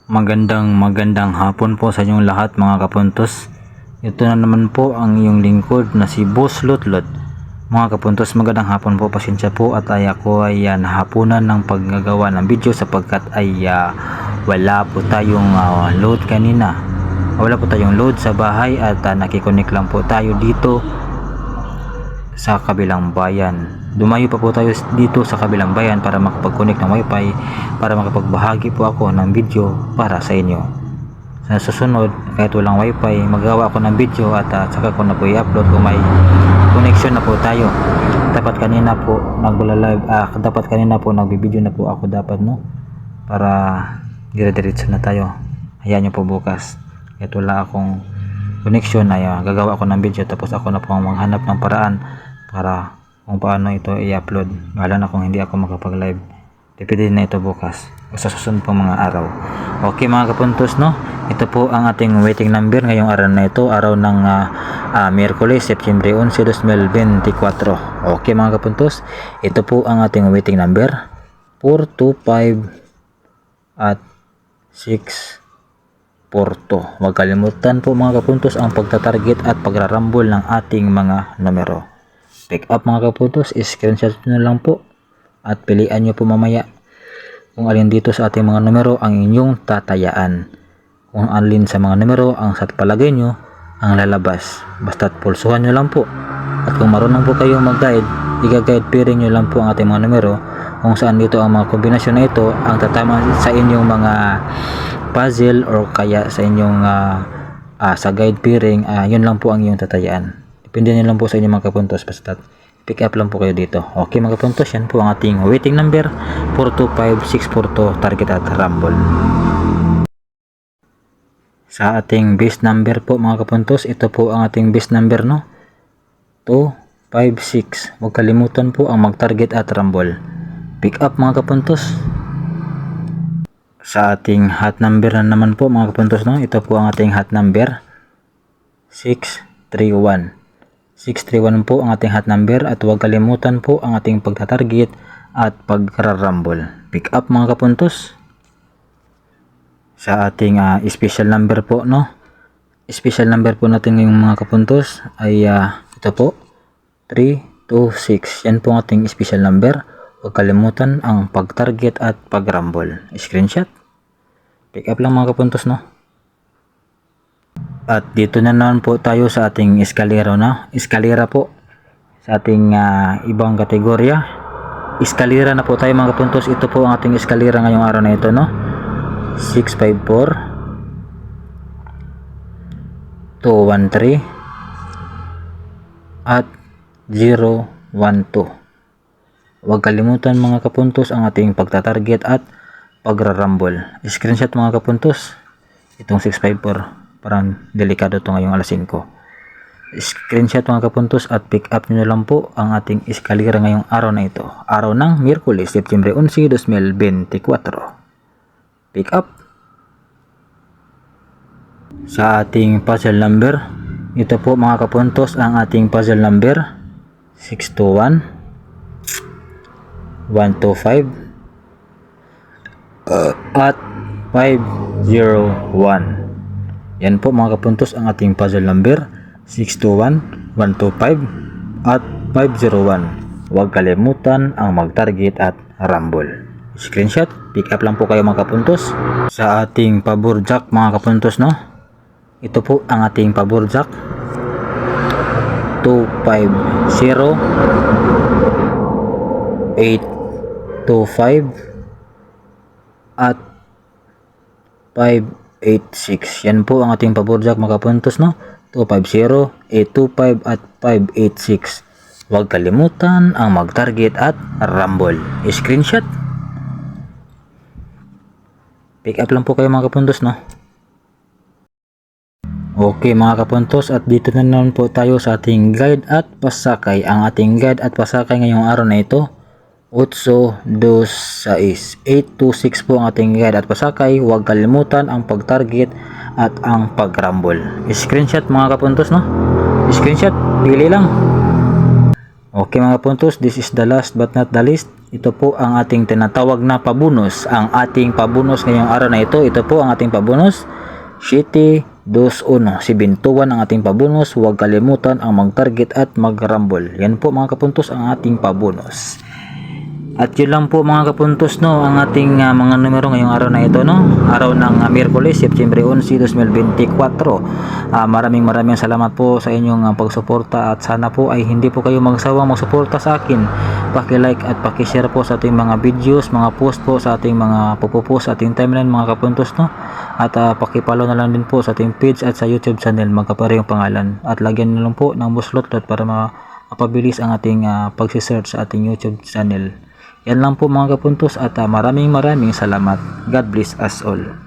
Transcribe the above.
Magandang hapon po sa inyong lahat mga kapuntos. Ito na naman po ang iyong lingkod na si Boss Lutlot. Mga kapuntos, magandang hapon po, pasensya po at ako ay nahapunan ng paggagawa ng video sapagkat ay wala po tayong load kanina. Wala po tayong load sa bahay at nakikonik lang po tayo dito sa kabilang bayan. Dumayo pa po tayo dito sa kabilang bayan para makapag-connect ng wifi, para makapagbahagi po ako ng video para sa inyo. Sa susunod, kahit walang wifi, magawa ako ng video at saka ko na po i-upload kung may connection na po tayo. Dapat kanina po nagbibideo na po ako dapat, no, para dire-diretso na tayo. Hayaan nyo po bukas, kahit wala akong connection ay gagawa ako ng video, tapos ako na po maghanap ng paraan para kung paano ito i-upload. Wala na kung hindi ako makapag-live. Depende na ito bukas o sa susunod pang mga araw. Okay mga kapuntos, no? Ito po ang ating waiting number ngayong araw na ito, araw ng Miyerkules, September 11, 2024. Okay mga kapuntos, ito po ang ating waiting number 425 at 642. Huwag kalimutan po mga kapuntos ang pagtatarget at pagrarambol ng ating mga numero. Pick up mga kapuntos, screenshot nyo lang po at pilian nyo po mamaya kung alin dito sa ating mga numero ang inyong tatayaan. Kung alin sa mga numero ang sa palagay nyo ang lalabas. Basta't pulsuhan nyo lang po. At kung marunong po kayong mag-guide, i-guide pairing nyo lang po ang ating mga numero kung saan dito ang mga kombinasyon na ito ang tatama sa inyong mga puzzle or kaya sa inyong sa guide pairing. Yun lang po ang inyong tatayaan. Depende nyo lang po sa inyo mga kapuntos, basta pick up lang po kayo dito. Okay mga kapuntos, yan po ang ating waiting number 425642 target at rumble. Sa ating base number po mga kapuntos, ito po ang ating base number, no, 256. Huwag kalimutan po ang mag-target at rumble. Pick up mga kapuntos. Sa ating hot number na naman po mga kapuntos, no, ito po ang ating hot number 631. 631 po ang ating hot number at huwag kalimutan po ang ating pagtatarget at pagkararambol. Pick up mga kapuntos. Sa ating special number po, no, special number po natin ngayong mga kapuntos ay ito po 326. Yan po ang ating special number. Huwag kalimutan ang pagtarget at pagrambol. Screenshot, pick up lang mga kapuntos, no. At dito na naman po tayo sa ating eskalera, na eskalera po sa ating ibang kategorya. Eskalera na po tayo mga kapuntos. Ito po ang ating eskalera ngayong araw na ito, no, 654 213 at 012. Huwag kalimutan mga kapuntos ang ating pagtatarget at pagrarambol. Screenshot mga kapuntos itong 654. Parang delikado to ngayong alas 5. Screenshot mga kapuntos at pick up nyo lang po ang ating eskalera ngayong araw na ito. Araw ng Miyerkules, September 11, 2024. Pick up. Sa ating puzzle number, ito po mga kapuntos ang ating puzzle number 621 125 at 501. Yan po mga kapuntos ang ating puzzle number 621 125 at 501. Huwag kalimutan ang mag-target at rumble. Screenshot, pick up lang po kayo mga kapuntos. Sa ating pabor jack mga kapuntos, no, ito po ang ating pabor jack 250 825 at 586. Yan po ang ating pabor jack mga kapuntos, no, 250 825 at 586. Huwag kalimutan ang mag-target at rumble. Screenshot, pick up lang po kayo mga kapuntos, no. Okay mga kapuntos, at dito na naman po tayo sa ating guide at pasakay. Ang ating guide at pasakay ngayong araw na ito 826 826 po ang ating guide at pasakay. Huwag kalimutan ang pag-target at ang pag-rumble. Screenshot mga kapuntos, no, screenshot, pili lang. Okay mga kapuntos, this is the last but not the least. Ito po ang ating tinatawag na pabonus. Ang ating pabonus ngayong araw na ito, ito po ang ating pabonus. 7-2-1, 7-1 ang ating pabonus. Huwag kalimutan ang mag-target at mag-rumble. Yan po mga kapuntos ang ating pabonus. At yun lang po mga kapuntos, no, ang ating mga numero ngayong araw na ito, no, araw ng Miyerkules, September 11, 2024. Maraming salamat po sa inyong pagsuporta at sana po ay hindi po kayo magsawang magsuporta sa akin. Paki-like at paki-share po sa ating mga videos, mga post po sa ating mga pupupost sa ating timeline mga kapuntos, no. At paki-follow na lang din po sa ating page at sa YouTube channel, magkaparehong pangalan. At lagyan na lang po ng buslot para mapabilis ang ating pagsi-search sa ating YouTube channel. Yan lang po mga kapuntos at maraming salamat. God bless us all.